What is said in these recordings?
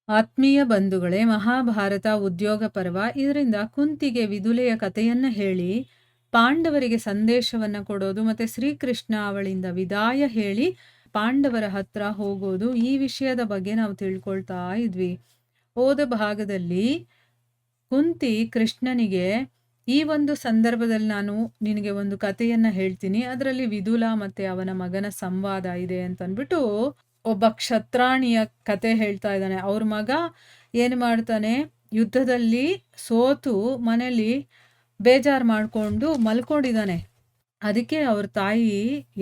ಆತ್ಮೀಯ ಬಂಧುಗಳೇ, ಮಹಾಭಾರತ ಉದ್ಯೋಗ ಪರ್ವ. ಇದರಿಂದ ಕುಂತಿಗೆ ವಿದುಲೆಯ ಕಥೆಯನ್ನ ಹೇಳಿ ಪಾಂಡವರಿಗೆ ಸಂದೇಶವನ್ನ ಕೊಡೋದು, ಮತ್ತೆ ಶ್ರೀಕೃಷ್ಣ ಅವಳಿಂದ ವಿದಾಯ ಹೇಳಿ ಪಾಂಡವರ ಹತ್ರ ಹೋಗೋದು, ಈ ವಿಷಯದ ಬಗ್ಗೆ ನಾವು ತಿಳ್ಕೊಳ್ತಾ ಇದ್ವಿ. ಹೋದ ಭಾಗದಲ್ಲಿ ಕುಂತಿ ಕೃಷ್ಣನಿಗೆ ಈ ಒಂದು ಸಂದರ್ಭದಲ್ಲಿ ನಾನು ನಿನಗೆ ಒಂದು ಕಥೆಯನ್ನ ಹೇಳ್ತೀನಿ, ಅದರಲ್ಲಿ ವಿದುಲ ಮತ್ತೆ ಅವನ ಮಗನ ಸಂವಾದ ಇದೆ ಅಂತ ಅಂದ್ಬಿಟ್ಟು ಒಬ್ಬ ಕ್ಷತ್ರಾಣಿಯ ಕತೆ ಹೇಳ್ತಾ ಇದ್ದಾನೆ. ಅವ್ರ ಮಗ ಏನು ಮಾಡ್ತಾನೆ, ಯುದ್ಧದಲ್ಲಿ ಸೋತು ಮನೇಲಿ ಬೇಜಾರು ಮಾಡ್ಕೊಂಡು ಮಲ್ಕೊಂಡಿದ್ದಾನೆ. ಅದಕ್ಕೆ ಅವ್ರ ತಾಯಿ,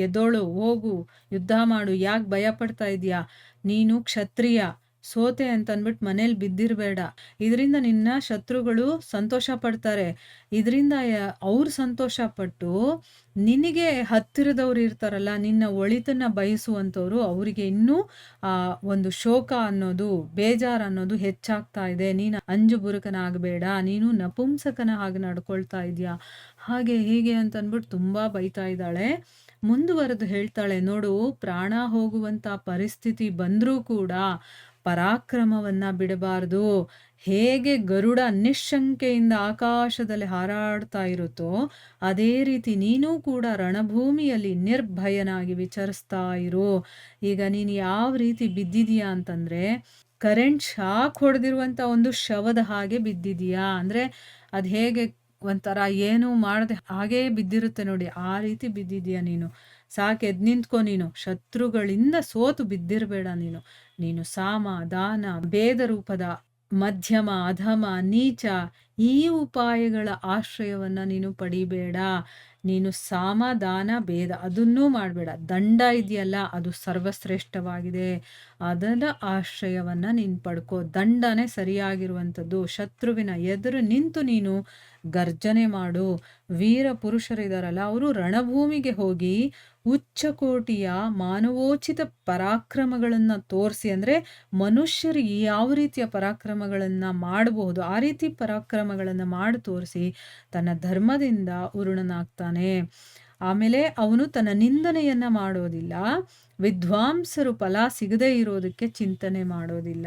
ಎದ್ದೋಳು, ಹೋಗು ಯುದ್ಧ ಮಾಡು, ಯಾಕೆ ಭಯ ಪಡ್ತಾ ಇದೀಯಾ, ನೀನು ಕ್ಷತ್ರಿಯ, ಸೋತೆ ಅಂತ ಅಂದ್ಬಿಟ್ಟು ಮನೇಲಿ ಬಿದ್ದಿರಬೇಡ, ಇದರಿಂದ ನಿನ್ನ ಶತ್ರುಗಳು ಸಂತೋಷ ಪಡ್ತಾರೆ, ಇದರಿಂದ ಅವ್ರು ಸಂತೋಷ ಪಟ್ಟು ನಿನಗೆ ಹತ್ತಿರದವ್ರು ಇರ್ತಾರಲ್ಲ, ನಿನ್ನ ಒಳಿತನ್ನ ಬಯಸುವಂಥವ್ರು, ಅವರಿಗೆ ಇನ್ನೂ ಒಂದು ಶೋಕ ಅನ್ನೋದು, ಬೇಜಾರು ಅನ್ನೋದು ಹೆಚ್ಚಾಗ್ತಾ ಇದೆ, ನೀನು ಅಂಜುಬುರುಕನಾಗಬೇಡ, ನೀನು ನಪುಂಸಕನ ಹಾಗೆ ನಡ್ಕೊಳ್ತಾ ಇದೀಯಾ, ಹಾಗೆ ಹೀಗೆ ಅಂತ ಅಂದ್ಬಿಟ್ಟು ತುಂಬಾ ಬೈತಾ ಇದ್ದಾಳೆ. ಮುಂದುವರೆದು ಹೇಳ್ತಾಳೆ, ನೋಡು, ಪ್ರಾಣ ಹೋಗುವಂತ ಪರಿಸ್ಥಿತಿ ಬಂದ್ರೂ ಕೂಡ ಪರಾಕ್ರಮವನ್ನ ಬಿಡಬಾರ್ದು. ಹೇಗೆ ಗರುಡ ನಿಶ್ಶಂಕೆಯಿಂದ ಆಕಾಶದಲ್ಲಿ ಹಾರಾಡ್ತಾ ಇರುತ್ತೋ ಅದೇ ರೀತಿ ನೀನು ಕೂಡ ರಣಭೂಮಿಯಲ್ಲಿ ನಿರ್ಭಯನಾಗಿ ವಿಚರಿಸ್ತಾ ಇರು. ಈಗ ನೀನು ಯಾವ ರೀತಿ ಬಿದ್ದಿದೀಯಾ ಅಂತಂದ್ರೆ, ಕರೆಂಟ್ ಶಾಕ್ ಹೊಡೆದಿರುವಂತ ಒಂದು ಶವದ ಹಾಗೆ ಬಿದ್ದಿದೀಯಾ. ಅಂದ್ರೆ ಅದ್ ಹೇಗೆ ಒಂಥರ ಏನು ಮಾಡದೆ ಹಾಗೇ ಬಿದ್ದಿರುತ್ತೆ ನೋಡಿ, ಆ ರೀತಿ ಬಿದ್ದಿದೀಯ ನೀನು. ಸಾಕು, ಎದ್ದು ನಿಂತ್ಕೊ, ನೀನು ಶತ್ರುಗಳಿಂದ ಸೋತು ಬಿದ್ದಿರಬೇಡ. ನೀನು ಸಾಮ, ದಾನ, ಭೇದ ರೂಪದ ಮಧ್ಯಮ, ಅಧಮ, ನೀಚ ಈ ಉಪಾಯಗಳ ಆಶ್ರಯವನ್ನ ನೀನು ಪಡಿಬೇಡ. ನೀನು ಸಾಮ, ದಾನ, ಭೇದ ಅದನ್ನೂ ಮಾಡಬೇಡ. ದಂಡ ಇದೆಯಲ್ಲ, ಅದು ಸರ್ವಶ್ರೇಷ್ಠವಾಗಿದೆ, ಅದರ ಆಶ್ರಯವನ್ನ ನೀನು ಪಡ್ಕೋ. ದಂಡನೇ ಸರಿಯಾಗಿರುವಂಥದ್ದು. ಶತ್ರುವಿನ ಎದುರು ನಿಂತು ನೀನು ಗರ್ಜನೆ ಮಾಡು. ವೀರ ಪುರುಷರಿದಾರಲ್ಲ, ಅವರು ರಣಭೂಮಿಗೆ ಹೋಗಿ ಉಚ್ಚಕೋಟಿಯ ಮಾನವೋಚಿತ ಪರಾಕ್ರಮಗಳನ್ನ ತೋರಿಸಿ, ಅಂದ್ರೆ ಮನುಷ್ಯರು ಯಾವ ರೀತಿಯ ಪರಾಕ್ರಮಗಳನ್ನ ಮಾಡಬಹುದು ಆ ರೀತಿ ಪರಾಕ್ರಮಗಳನ್ನ ಮಾಡಿ ತೋರಿಸಿ ತನ್ನ ಧರ್ಮದಿಂದ ಉರುಣನಾಗ್ತಾನೆ. ಆಮೇಲೆ ಅವನು ತನ್ನ ನಿಂದನೆಯನ್ನ ಮಾಡೋದಿಲ್ಲ. ವಿದ್ವಾಂಸರು ಫಲ ಸಿಗದೇ ಇರೋದಕ್ಕೆ ಚಿಂತನೆ ಮಾಡೋದಿಲ್ಲ.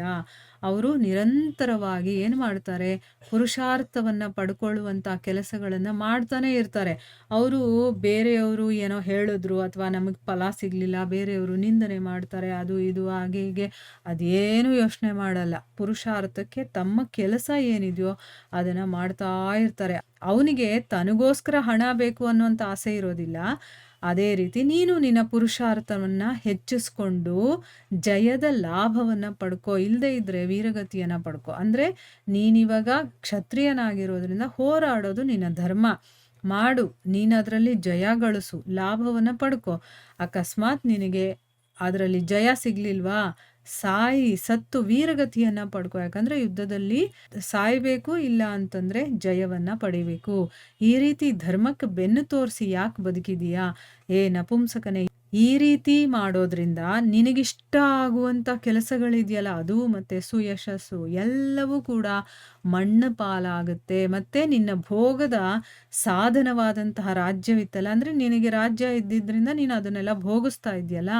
ಅವರು ನಿರಂತರವಾಗಿ ಏನು ಮಾಡ್ತಾರೆ, ಪುರುಷಾರ್ಥವನ್ನ ಪಡ್ಕೊಳ್ಳುವಂತ ಕೆಲಸಗಳನ್ನ ಮಾಡ್ತಾನೆ ಇರ್ತಾರೆ. ಅವರು ಬೇರೆಯವರು ಏನೋ ಹೇಳಿದ್ರು ಅಥವಾ ನಮಗೆ ಫಲ ಸಿಗ್ಲಿಲ್ಲ, ಬೇರೆಯವರು ನಿಂದನೆ ಮಾಡ್ತಾರೆ, ಅದು ಇದು ಹಾಗೆ ಹೀಗೆ ಅದೇನು ಯೋಚನೆ ಮಾಡಲ್ಲ. ಪುರುಷಾರ್ಥಕ್ಕೆ ತಮ್ಮ ಕೆಲಸ ಏನಿದೆಯೋ ಅದನ್ನ ಮಾಡ್ತಾ ಇರ್ತಾರೆ. ಅವನಿಗೆ ತನಗೋಸ್ಕರ ಹಣ ಬೇಕು ಅನ್ನುವಂಥ ಆಸೆ ಇರೋದಿಲ್ಲ. ಅದೇ ರೀತಿ ನೀನು ನಿನ್ನ ಪುರುಷಾರ್ಥವನ್ನ ಹೆಚ್ಚಿಸ್ಕೊಂಡು ಜಯದ ಲಾಭವನ್ನ ಪಡ್ಕೋ, ಇಲ್ಲದೆ ಇದ್ರೆ ವೀರಗತಿಯನ್ನ ಪಡ್ಕೋ. ಅಂದ್ರೆ ನೀನಿವಾಗ ಕ್ಷತ್ರಿಯನಾಗಿರೋದ್ರಿಂದ ಹೋರಾಡೋದು ನಿನ್ನ ಧರ್ಮ ಮಾಡು, ನೀನು ಅದರಲ್ಲಿ ಜಯ ಗಳಿಸು, ಲಾಭವನ್ನ ಪಡ್ಕೋ. ಅಕಸ್ಮಾತ್ ನಿನಗೆ ಅದರಲ್ಲಿ ಜಯ ಸಿಗ್ಲಿಲ್ವಾ, ಸತ್ತು ವೀರಗತಿಯನ್ನ ಪಡ್ಕೋ. ಯಾಕಂದ್ರೆ ಯುದ್ಧದಲ್ಲಿ ಸಾಯ್ಬೇಕು, ಇಲ್ಲ ಅಂತಂದ್ರೆ ಜಯವನ್ನ ಪಡಿಬೇಕು. ಈ ರೀತಿ ಧರ್ಮಕ್ಕೆ ಬೆನ್ನು ತೋರಿಸಿ ಯಾಕೆ ಬದುಕಿದೀಯಾ, ಏ ನಪುಂಸಕನೇ. ಈ ರೀತಿ ಮಾಡೋದ್ರಿಂದ ನಿನಗಿಷ್ಟ ಆಗುವಂತ ಕೆಲಸಗಳಿದೆಯಲ್ಲ, ಅದು ಮತ್ತೆ ಸುಯಶಸ್ಸು ಎಲ್ಲವೂ ಕೂಡ ಮಣ್ಣು ಪಾಲಾಗುತ್ತೆ. ಮತ್ತೆ ನಿನ್ನ ಭೋಗದ ಸಾಧನವಾದಂತಹ ರಾಜ್ಯವಿತ್ತಲ್ಲ, ಅಂದ್ರೆ ನಿನಗೆ ರಾಜ್ಯ ಇದ್ದಿದ್ರಿಂದ ನೀನು ಅದನ್ನೆಲ್ಲ ಭೋಗಿಸ್ತಾ ಇದೆಯಲ್ಲ,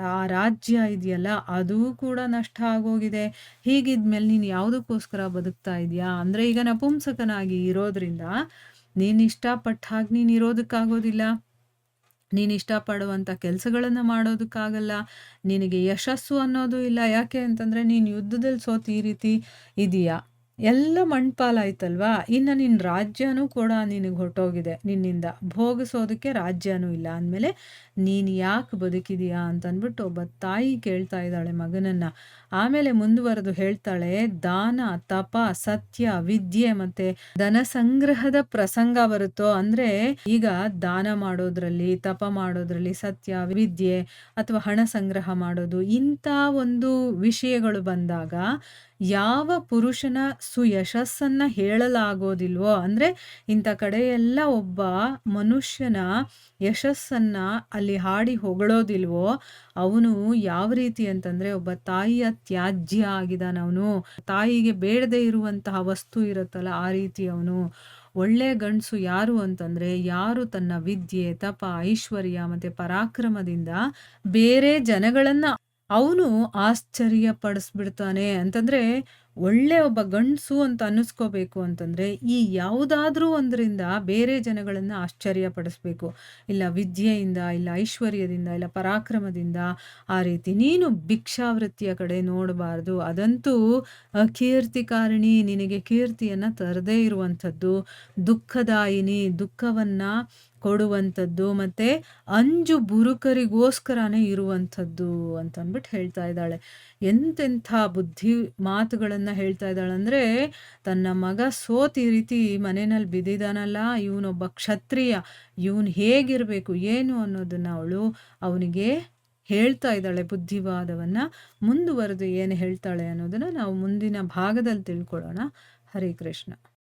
ಆ ರಾಜ್ಯ ಇದೆಯಲ್ಲ ಅದು ಕೂಡ ನಷ್ಟ ಆಗೋಗಿದೆ. ಹೀಗಿದ್ಮೇಲೆ ನೀನು ಯಾವುದಕ್ಕೋಸ್ಕರ ಬದುಕ್ತಾ ಇದೀಯಾ ಅಂದ್ರೆ, ಈಗ ನಪುಂಸಕನಾಗಿ ಇರೋದ್ರಿಂದ ನೀನು ಇಷ್ಟಪಟ್ಟ ಹಾಗೆ ನೀನು ಇರೋದಕ್ಕಾಗೋದಿಲ್ಲ, ನೀನು ಇಷ್ಟಪಡುವಂಥ ಕೆಲಸಗಳನ್ನು ಮಾಡೋದಕ್ಕಾಗಲ್ಲ, ನಿನಗೆ ಯಶಸ್ಸು ಅನ್ನೋದು ಇಲ್ಲ. ಯಾಕೆ ಅಂತಂದರೆ ನೀನು ಯುದ್ಧದಲ್ಲಿ ಸೋತು ಈ ರೀತಿ ಇದೆಯಾ, ಎಲ್ಲ ಮಣ್ಪಾಲಾಯ್ತಲ್ವಾ. ಇನ್ನು ನಿನ್ನ ರಾಜ್ಯನೂ ಕೂಡ ನಿನಗೆ ಹೊರಟೋಗಿದೆ, ನಿನ್ನಿಂದ ಭೋಗಿಸೋದಕ್ಕೆ ರಾಜ್ಯನೂ ಇಲ್ಲ ಅಂದಮೇಲೆ ನೀನು ಯಾಕೆ ಬದುಕಿದೀಯಾ ಅಂತಂದ್ಬಿಟ್ಟು ಒಬ್ಬ ತಾಯಿ ಕೇಳ್ತಾ ಇದ್ದಾಳೆ ಮಗನನ್ನ. ಆಮೇಲೆ ಮುಂದುವರೆದು ಹೇಳ್ತಾಳೆ, ದಾನ, ತಪ, ಸತ್ಯ, ವಿದ್ಯೆ ಮತ್ತೆ ಧನ ಸಂಗ್ರಹದ ಪ್ರಸಂಗ ಬರುತ್ತೋ, ಅಂದ್ರೆ ಈಗ ದಾನ ಮಾಡೋದ್ರಲ್ಲಿ, ತಪ ಮಾಡೋದ್ರಲ್ಲಿ, ಸತ್ಯ, ವಿದ್ಯೆ ಅಥವಾ ಹಣ ಸಂಗ್ರಹ ಮಾಡೋದು, ಇಂಥ ಒಂದು ವಿಷಯಗಳು ಬಂದಾಗ ಯಾವ ಪುರುಷನ ಸುಯಶಸ್ಸನ್ನ ಹೇಳಲಾಗೋದಿಲ್ವೋ, ಅಂದ್ರೆ ಇಂಥ ಕಡೆ ಎಲ್ಲ ಒಬ್ಬ ಮನುಷ್ಯನ ಯಶಸ್ಸನ್ನ ಅಲ್ಲಿ ಹಾಡಿ ಹೊಗಳೋದಿಲ್ವೋ, ಅವನು ಯಾವ ರೀತಿ ಅಂತಂದ್ರೆ ಒಬ್ಬ ತಾಯಿಯ ತ್ಯಾಜ್ಯ ಆಗಿದಾನ. ಅವನು ತಾಯಿಗೆ ಬೇಡದೇ ಇರುವಂತಹ ವಸ್ತು ಇರುತ್ತಲ್ಲ, ಆ ರೀತಿ ಅವನು. ಒಳ್ಳೆ ಗಂಡಸು ಯಾರು ಅಂತಂದ್ರೆ, ಯಾರು ತನ್ನ ವಿದ್ಯೆ, ತಪ, ಐಶ್ವರ್ಯ ಮತ್ತೆ ಪರಾಕ್ರಮದಿಂದ ಬೇರೆ ಜನಗಳನ್ನ ಅವನು ಆಶ್ಚರ್ಯ ಪಡಿಸ್ಬಿಡ್ತಾನೆ. ಅಂತಂದ್ರೆ ಒಳ್ಳೆ ಒಬ್ಬ ಗಂಡ್ಸು ಅಂತ ಅನ್ನಿಸ್ಕೋಬೇಕು ಅಂತಂದ್ರೆ, ಈ ಯಾವುದಾದ್ರೂ ಒಂದರಿಂದ ಬೇರೆ ಜನಗಳನ್ನ ಆಶ್ಚರ್ಯ ಪಡಿಸ್ಬೇಕು. ಇಲ್ಲ ವಿದ್ಯೆಯಿಂದ, ಇಲ್ಲ ಐಶ್ವರ್ಯದಿಂದ, ಇಲ್ಲ ಪರಾಕ್ರಮದಿಂದ ಆ ರೀತಿ. ನೀನು ಭಿಕ್ಷಾವೃತ್ತಿಯ ಕಡೆ ನೋಡಬಾರ್ದು. ಅದಂತೂ ಅಕೀರ್ತಿಕಾರಿಣಿ, ನಿನಗೆ ಕೀರ್ತಿಯನ್ನ ತರದೇ ಇರುವಂಥದ್ದು. ದುಃಖದಾಯಿನಿ, ದುಃಖವನ್ನ ಕೊಡುವಂಥದ್ದು. ಮತ್ತೆ ಅಂಜು ಬುರುಕರಿಗೋಸ್ಕರನೇ ಇರುವಂಥದ್ದು ಅಂತ ಅಂದ್ಬಿಟ್ಟು ಹೇಳ್ತಾ ಇದ್ದಾಳೆ. ಎಂತೆಂಥ ಬುದ್ಧಿ ಮಾತುಗಳನ್ನ ಹೇಳ್ತಾ ಇದ್ದಾಳಂದ್ರೆ, ತನ್ನ ಮಗ ಸೋತ್ ಈ ರೀತಿ ಮನೆಯಲ್ಲಿ ಬಿದ್ದಿದಾನಲ್ಲ, ಇವನೊಬ್ಬ ಕ್ಷತ್ರಿಯ, ಇವನು ಹೇಗಿರ್ಬೇಕು ಏನು ಅನ್ನೋದನ್ನ ಅವನಿಗೆ ಹೇಳ್ತಾ ಇದ್ದಾಳೆ ಬುದ್ಧಿವಾದವನ್ನ. ಮುಂದುವರೆದು ಏನು ಹೇಳ್ತಾಳೆ ಅನ್ನೋದನ್ನ ನಾವು ಮುಂದಿನ ಭಾಗದಲ್ಲಿ ತಿಳ್ಕೊಳ್ಳೋಣ. ಹರೇ ಕೃಷ್ಣ.